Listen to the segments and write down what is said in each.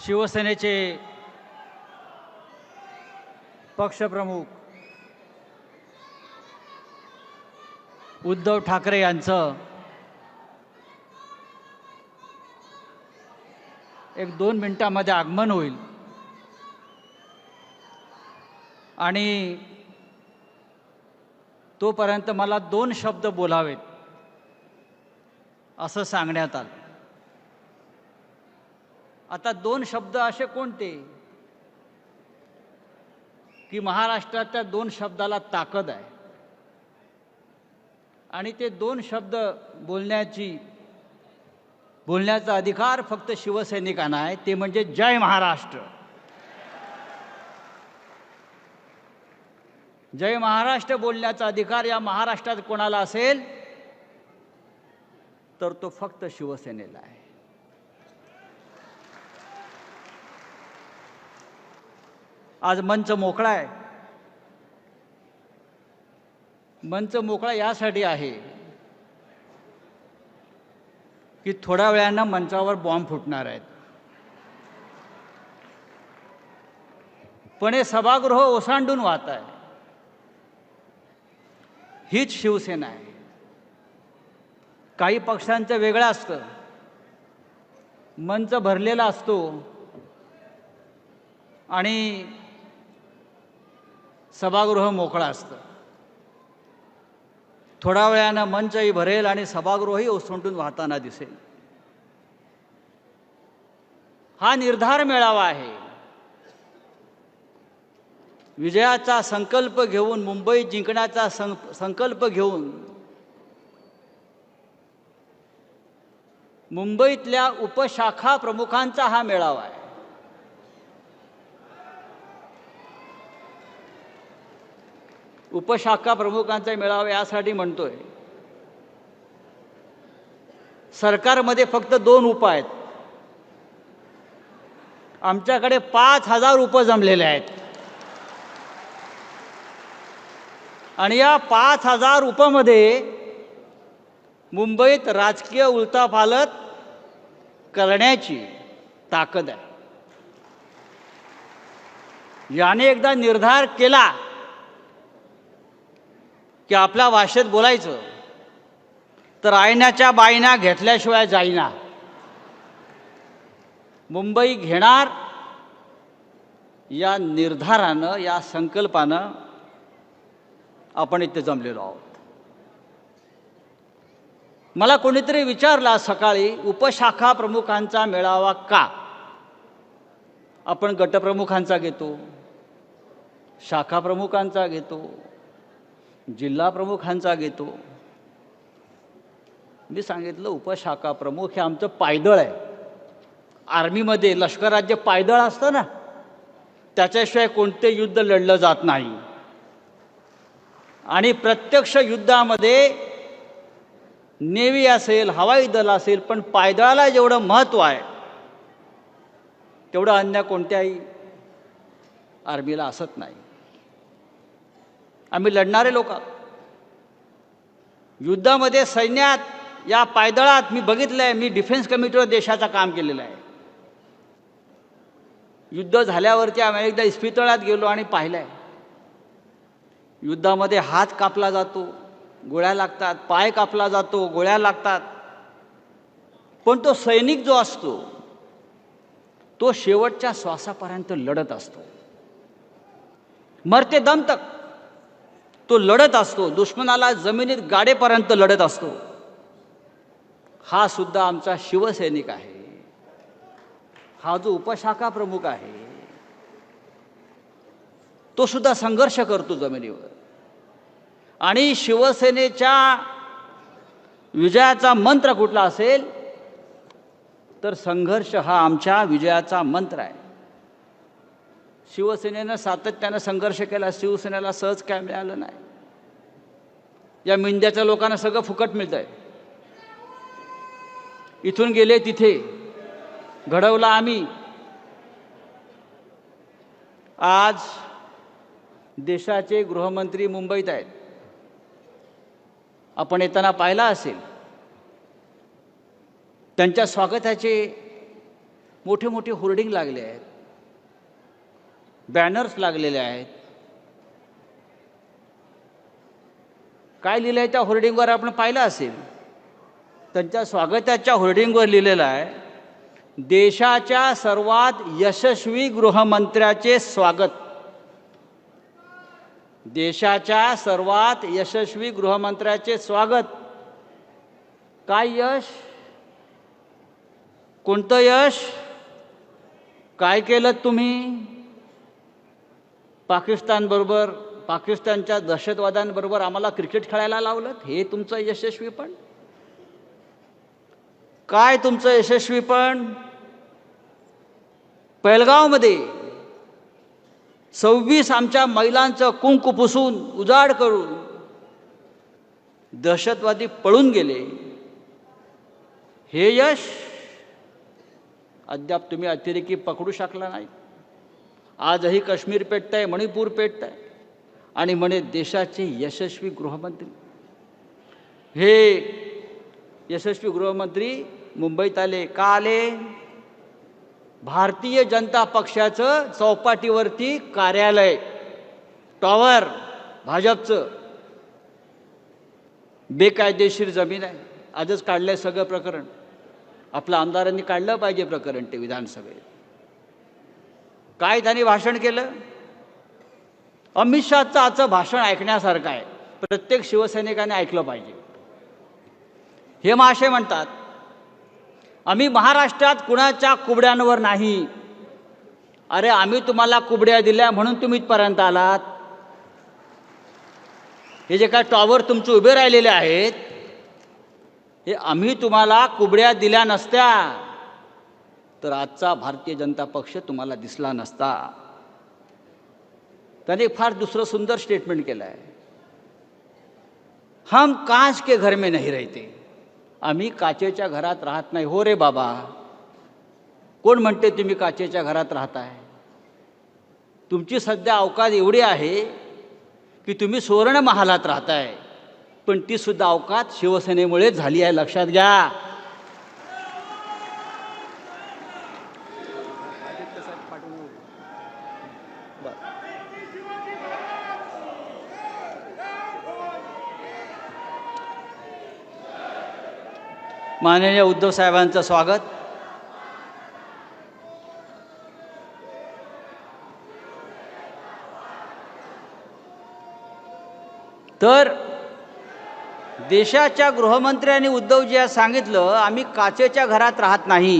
शिवसेनेचे पक्षप्रमुख उद्धव ठाकरे यांचं एक 2 मिनिटांमध्ये आगमन होईल आणि तोपर्यंत मला 2 शब्द बोलावेत असं सांगण्यात आलं. आता 2 शब्द असे कोणते की महाराष्ट्राच्या 2 शब्दाला ताकद आहे आणि ते 2 शब्द बोलण्याचा अधिकार फक्त शिवसैनिकांना आहे, ते म्हणजे जय महाराष्ट्र. जय महाराष्ट्र बोलण्याचा अधिकार या महाराष्ट्रात कोणाला असेल तर तो फक्त शिवसेनेला आहे. आज मंच मोकळा आहे. मंच मोकळा यासाठी आहे की थोड्या वेळानं मंचावर बॉम्ब फुटणार आहेत, पण हे सभागृह ओसांडून वाहत आहे. हीच शिवसेना आहे. काही पक्षांचं वेगळं असतं, मंच भरलेला असतो आणि सभागृह मोकळा असतं. थोड्या वेळानं मंचही भरेल आणि सभागृहही ओसंडून वाहताना दिसेल. हा निर्धार मेळावा आहे. विजयाचा संकल्प घेऊन, मुंबई जिंकण्याचा संकल्प घेऊन मुंबईतल्या उपशाखा प्रमुखांचा हा मेळावा आहे. उपशाखा प्रमुखांचा मेळावा यासाठी म्हणतोय, सरकारमध्ये फक्त 2 उप आहेत. आमच्याकडे 5000 उप जमलेले आहेत आणि या 5000 उपमध्ये मुंबईत राजकीय उलथापालथ करण्याची ताकद आहे. याने एकदा निर्धार केला की आपल्या भाषेत बोलायचं तर आयनाच्या बायना घेतल्याशिवाय जाईना. मुंबई घेणार या निर्धारानं, या संकल्पानं आपण इथे जमलेलो आहोत. मला कोणीतरी विचारला सकाळी, उपशाखा प्रमुखांचा मेळावा का? आपण गटप्रमुखांचा घेतो, शाखा प्रमुखांचा घेतो, जिल्हा प्रमुखांचा घेतो. मी सांगितलं, उपशाखा प्रमुख हे आमचं पायदळ आहे. आर्मीमध्ये, लष्करात जे पायदळ असतं ना, त्याच्याशिवाय कोणते युद्ध लढलं जात नाही. आणि प्रत्यक्ष युद्धामध्ये नेव्ही असेल, हवाई दल असेल, पण पायदळाला जेवढं महत्त्व आहे तेवढं अन्य कोणत्याही आर्मीला असत नाही. आम्ही लढणारे लोक. युद्धामध्ये, सैन्यात, या पायदळात मी बघितलं आहे. मी डिफेन्स कमिटीवर देशाचं काम केलेलं आहे. युद्ध झाल्यावरती आम्ही एकदा इस्पितळात गेलो आणि पाहिलं आहे. युद्धामध्ये हात कापला जातो, गोळ्या लागतात, पाय कापला जातो, गोळ्या लागतात, पण तो सैनिक जो असतो तो शेवटच्या श्वासापर्यंत लढत असतो. मरते दम तक तो लढत असतो. दुश्मनाला जमिनीत गाडेपर्यंत लढत असतो. हा सुद्धा आमचा शिवसैनिक आहे. हा जो उपशाखा प्रमुख आहे तो सुद्धा संघर्ष करतो जमिनीवर. आणि शिवसेनेच्या विजयाचा मंत्र कुठला असेल तर संघर्ष हा आमच्या विजयाचा मंत्र आहे. शिवसेनेनं सातत्यानं संघर्ष केला. शिवसेनेला सहज काय मिळालं नाही. या मिंद्याच्या लोकांना सगळं फुकट मिळतं आहे. इथून गेले तिथे घडवलं आम्ही. आज देशाचे गृहमंत्री मुंबईत आहेत. आपण येताना पाहिला असेल. त्यांच्या स्वागताचे मोठे मोठे होर्डिंग लागले आहेत, बॅनर्स लागलेले आहेत. काय लिहिलं आहे त्या होर्डिंगवर आपण पाहिलं असेल. त्यांच्या स्वागताच्या होर्डिंगवर लिहिलेलं आहे, देशाच्या सर्वात यशस्वी गृहमंत्र्याचे स्वागत. देशाच्या सर्वात यशस्वी गृहमंत्र्याचे स्वागत. काय यश? कोणतं यश? काय केलं तुम्ही? पाकिस्तानच्या दहशतवाद्यांबरोबर आम्हाला क्रिकेट खेळायला लावलं, हे तुमचं यशस्वीपण? काय तुमचं यशस्वीपण? पहलगावमध्ये 26 आमच्या महिलांचं कुंकू पुसून उजाड करून दहशतवादी पळून गेले, हे यश? अद्याप तुम्ही अतिरेकी पकडू शकला नाही. आजही काश्मीर पेटतंय, मणिपूर पेटतंय आणि म्हणे देशाचे यशस्वी गृहमंत्री. हे यशस्वी गृहमंत्री मुंबईत आले. का आले? भारतीय जनता पक्षाचं चौपाटीवरती कार्यालय, टॉवर, भाजपचं बेकायदेशीर जमीन आहे. आजच काढलंय सगळं प्रकरण. आपल्या आमदारांनी काढलं पाहिजे प्रकरण ते विधानसभेत. काय त्यांनी भाषण केलं? अमित शहाचं आजचं भाषण ऐकण्यासारखं आहे, प्रत्येक शिवसैनिकाने ऐकलं पाहिजे. हे महाशय म्हणतात, आम्ही महाराष्ट्रात कुणाच्या कुबड्यांवर नाही. अरे आम्ही तुम्हाला कुबड्या दिल्या म्हणून तुम्ही इथपर्यंत आलात. हे जे काय टॉवर तुमचे उभे राहिलेले आहेत, हे आम्ही तुम्हाला कुबड्या दिल्या नसत्या तर आजचा भारतीय जनता पक्ष तुम्हाला दिसला नसता. त्याने फार दुसरं सुंदर स्टेटमेंट केलं आहे, हम कांच के घर में नहीं रहते. आम्ही काचेच्या घरात राहत नाही. हो रे बाबा, कोण म्हणते तुम्ही काचेच्या घरात राहताय? तुमची सध्या अवकात एवढी आहे की तुम्ही सुवर्ण महालात राहताय, पण ती सुद्धा अवकात शिवसेनेमुळे झाली आहे, लक्षात घ्या. माननीय उद्धव साहेबांचं स्वागत. तर देशाच्या गृहमंत्र्यांनी उद्धवजी आज सांगितलं, आम्ही काचेच्या घरात राहत नाही.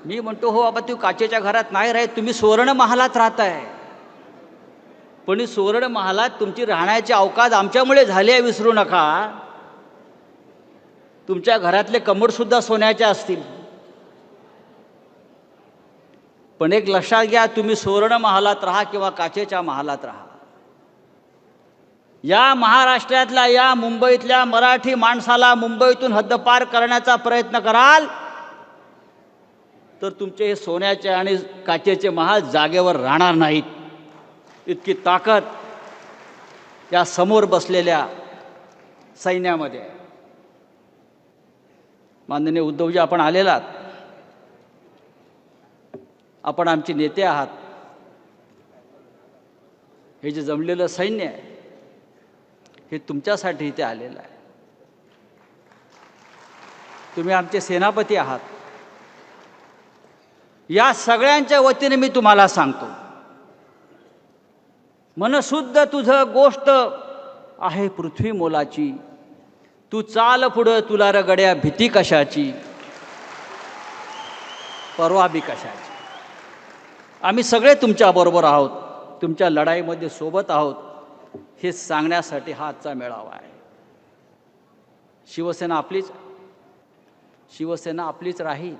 मी म्हणतो, हो बाबा, तू काचेच्या घरात नाही राहत, तुम्ही सुवर्ण महालात राहताय. पण सुवर्ण महालात तुमची राहण्याची अवकात आमच्यामुळे झाली आहे, विसरू नका. तुमच्या घरातले कमोडसुद्धा सोन्याचे असतील, पण एक लक्षात घ्या, तुम्ही सुवर्ण महालात राहा किंवा काचेच्या महालात राहा, या महाराष्ट्रातल्या, या मुंबईतल्या मराठी माणसाला मुंबईतून हद्दपार करण्याचा प्रयत्न कराल तर तुमचे हे सोन्याचे आणि काचेचे महाल जागेवर राहणार नाहीत. इतकी ताकद या समोर बसलेल्या सैन्यामध्ये आहे. माननीय उद्धवजी, आपण आलेलात, आपण आमचे नेते आहात. हे जे जमलेलं सैन्य आहे हे तुमच्यासाठी इथे आलेलं आहे. तुम्ही आमचे सेनापती आहात. या सगळ्यांच्या वतीने मी तुम्हाला सांगतो, मनशुद्ध तुझं गोष्ट आहे पृथ्वी मोलाची. तू चाल पुढं, तुला रगड्या भीती कशाची, परवा बी कशाची. आम्ही सगळे तुमच्याबरोबर आहोत, तुमच्या लढाईमध्ये सोबत आहोत, हे सांगण्यासाठी हा आजचा मेळावा आहे. शिवसेना आपलीच, शिवसेना आपलीच राहील.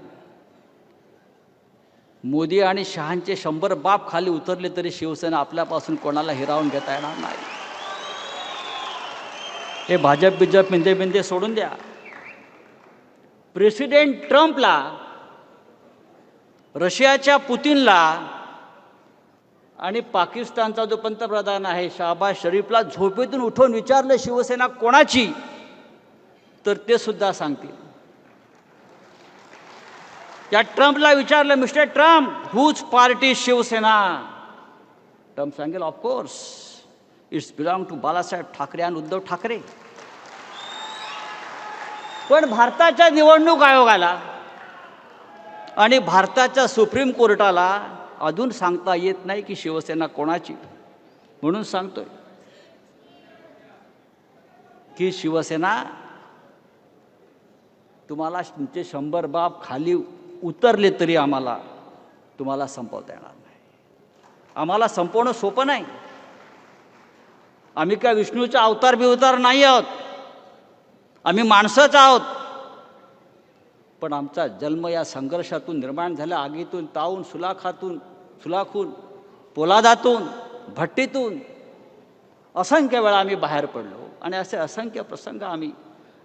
मोदी आणि शहांचे 100 बाप खाली उतरले तरी शिवसेना आपल्यापासून कोणाला हिरावून घेता येणार नाही. हे भाजप बिजप मिंदे सोडून द्या. प्रेसिडेंट ट्रम्पला, रशियाच्या पुतिनला आणि पाकिस्तानचा जो पंतप्रधान आहे शहबाज शरीफला झोपेतून उठवून विचारलं शिवसेना कोणाची, तर ते सुद्धा सांगतील. त्या ट्रम्पला विचारलं, mister Trump, whose party Shivsena? Trump सांगेल, of course it's belong to Balasaheb Thackeray आणि उद्धव ठाकरे. पण भारताच्या निवडणूक आयोगाला आणि भारताच्या सुप्रीम कोर्टाला अजून सांगता येत नाही की शिवसेना कोणाची. म्हणून सांगतोय की शिवसेना तुम्हाला तुमचे 100 बाप खाली उतरले तरी आम्हाला तुम्हाला संपवता येणार नाही. आम्हाला संपवणं सोपं नाही. आम्ही काय विष्णूचा अवतार बिवतार नाही आहोत. आम्ही माणसंच आहोत. पण आमचा जन्म या संघर्षातून निर्माण झाला, आगीतून, तावून, सुलाखून, पोलादातून, भट्टीतून असंख्य वेळा आम्ही बाहेर पडलो आणि असे असंख्य प्रसंग आम्ही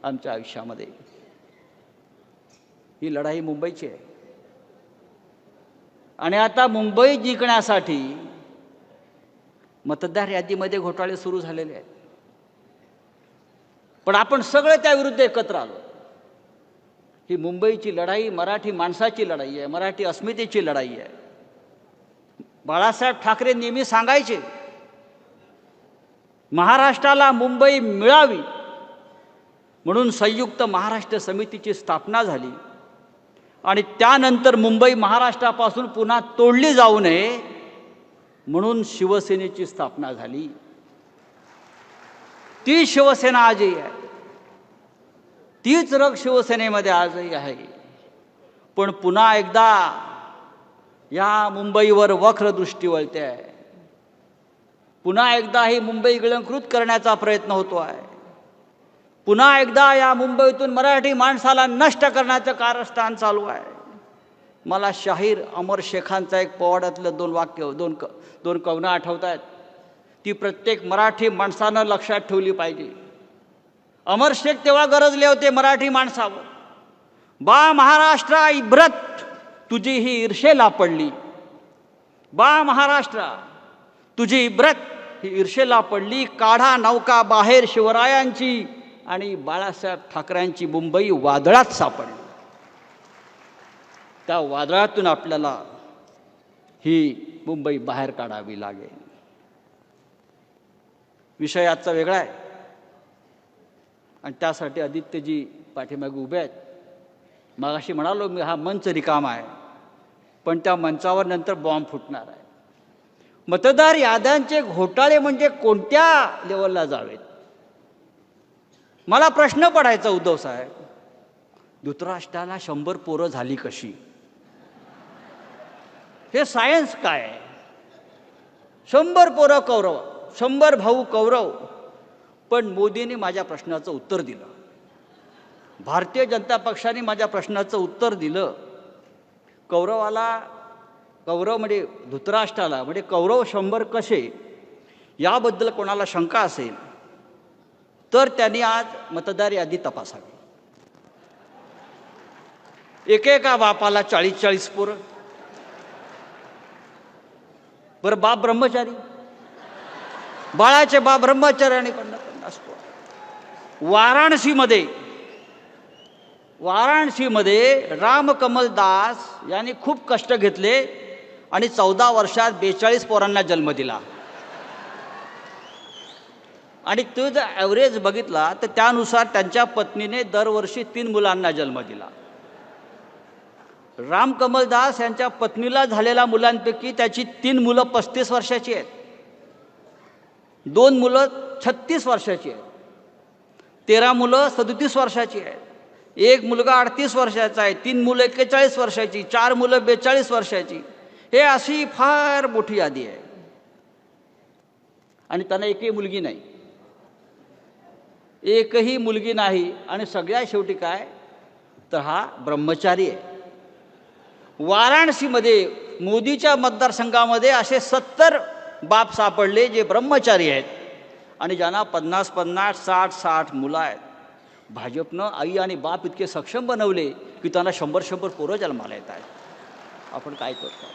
आमच्या आयुष्यामध्ये. ही लढाई मुंबईची आहे आणि आता मुंबई जिंकण्यासाठी मतदार यादीमध्ये घोटाळे सुरू झालेले आहेत. पण आपण सगळे त्याविरुद्ध एकत्र आलो. ही मुंबईची लढाई मराठी माणसाची लढाई आहे, मराठी अस्मितेची लढाई आहे. बाळासाहेब ठाकरे नेहमी सांगायचे, महाराष्ट्राला मुंबई मिळावी म्हणून संयुक्त महाराष्ट्र समितीची स्थापना झाली आणि त्यानंतर मुंबई महाराष्ट्रापासून पुन्हा तोडली जाऊ नये म्हणून शिवसेनेची स्थापना झाली. ती शिवसेना आजही आहे. तीच रग शिवसेनेमध्ये आजही आहे. पण पुन्हा एकदा या मुंबईवर वक्र दृष्टी वळते आहे. पुन्हा एकदा ही मुंबई गिळंकृत करण्याचा प्रयत्न होतो आहे. पुन्हा एकदा या मुंबईतून मराठी माणसाला नष्ट करण्याचं कारस्थान चालू आहे. मला शाहीर अमर शेखांचा एक पोवाड्यातलं 2 वाक्य, 2 कवनं आठवत आहेत. ती प्रत्येक मराठी माणसानं लक्षात ठेवली पाहिजे. अमर शेख तेव्हा गरजले होते मराठी माणसावर, बा महाराष्ट्रा इब्रत तुझी ही ईर्षेला पडली. बा महाराष्ट्रा तुझी इब्रत ही ईर्षेला पडली. काढा नौका बाहेर शिवरायांची आणि बाळासाहेब ठाकरेंची मुंबई वादळात सापडली. त्या वादळातून आपल्याला ही मुंबई बाहेर काढावी लागेल. विषय आजचा वेगळा आहे आणि त्यासाठी आदित्यजी पाठीमागे उभे आहेत. मगाशी म्हणालो मी, हा मंच रिकामा आहे पण त्या मंचावर नंतर बॉम्ब फुटणार आहे. मतदार याद्यांचे घोटाळे म्हणजे कोणत्या लेवलला जावेत? मला प्रश्न पडायचा, उद्धव साहेब, धृतराष्ट्राला 100 पोरं झाली कशी? हे सायन्स काय आहे? 100 पोरं कौरव, 100 भाऊ कौरव. पण मोदींनी माझ्या प्रश्नाचं उत्तर दिलं. भारतीय जनता पक्षाने माझ्या प्रश्नाचं उत्तर दिलं. कौरव म्हणजे धृतराष्ट्राला म्हणजे कौरव 100 कसे, याबद्दल कोणाला शंका असेल तर त्यांनी आज मतदार यादी तपासावी. एकेका बापाला 40-40 पोरं. बरं, बाप ब्रह्मचारी, बाळाचे बाप ब्रह्मचारी आणि 50 पोरं. वाराणसीमध्ये रामकमल दास यांनी खूप कष्ट घेतले आणि 14 वर्षात 42 पोरांना जन्म दिला. आणि तो जर ॲव्हरेज बघितला तर त्यानुसार त्यांच्या पत्नीने दरवर्षी 3 मुलांना जन्म दिला. रामकमल दास यांच्या पत्नीला झालेल्या मुलांपैकी त्याची 3 मुलं 35 वर्षाची आहेत, 2 मुलं 36 वर्षाची आहेत, 13 मुलं 37 वर्षाची आहेत, 1 मुलगा 38 वर्षाचा आहे, 3 मुलं 41 वर्षाची, 4 मुलं 42 वर्षाची. हे अशी फार मोठी यादी आहे. आणि त्यांना एकही मुलगी नाही, एकही मुलगी नाही. आणि सगळ्यात शेवटी काय तर हा ब्रह्मचारी आहे. वाराणसीमध्ये मोदीच्या मतदारसंघामध्ये असे 70 बाप सापडले जे ब्रह्मचारी आहेत आणि ज्यांना 50-50, 60-60 मुलं आहेत. भाजपनं आई आणि बाप इतके सक्षम बनवले की त्यांना 100-100 पोरं जन्माला येत आहेत. आपण काय करतो?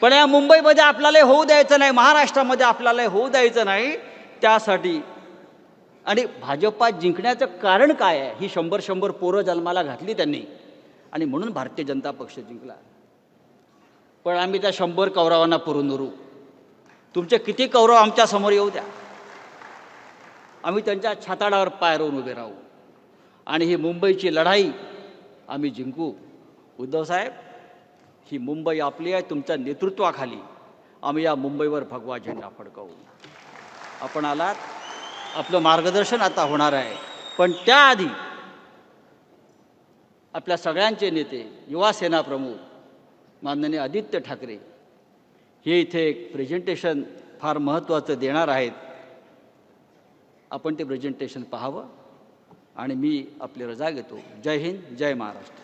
पण या मुंबईमध्ये आपल्याला होऊ द्यायचं नाही, महाराष्ट्रामध्ये आपल्याला होऊ द्यायचं नाही. त्यासाठी आणि भाजपात जिंकण्याचं कारण काय आहे? ही 100-100 पोरं जन्माला घातली त्यांनी आणि म्हणून भारतीय जनता पक्ष जिंकला. पण आम्ही त्या 100 कौरवांना पुरून उरू. तुमचे किती कौरव आमच्यासमोर येऊ द्या, आम्ही त्यांच्या छाताडावर पाय रोवून उभे राहू आणि ही मुंबईची लढाई आम्ही जिंकू. उद्धवसाहेब, ही मुंबई आपली आहे. तुमच्या नेतृत्वाखाली आम्ही या मुंबईवर भगवा झेंडा फडकवू. आपण आलात, आपलं मार्गदर्शन आता होणार आहे. पण त्याआधी आपल्या सगळ्यांचे नेते, युवा सेना प्रमुख माननीय आदित्य ठाकरे हे इथे एक प्रेझेंटेशन फार महत्त्वाचं देणार आहेत. आपण ते प्रेझेंटेशन पाहावं आणि मी आपली रजा घेतो. जय हिंद, जय महाराष्ट्र.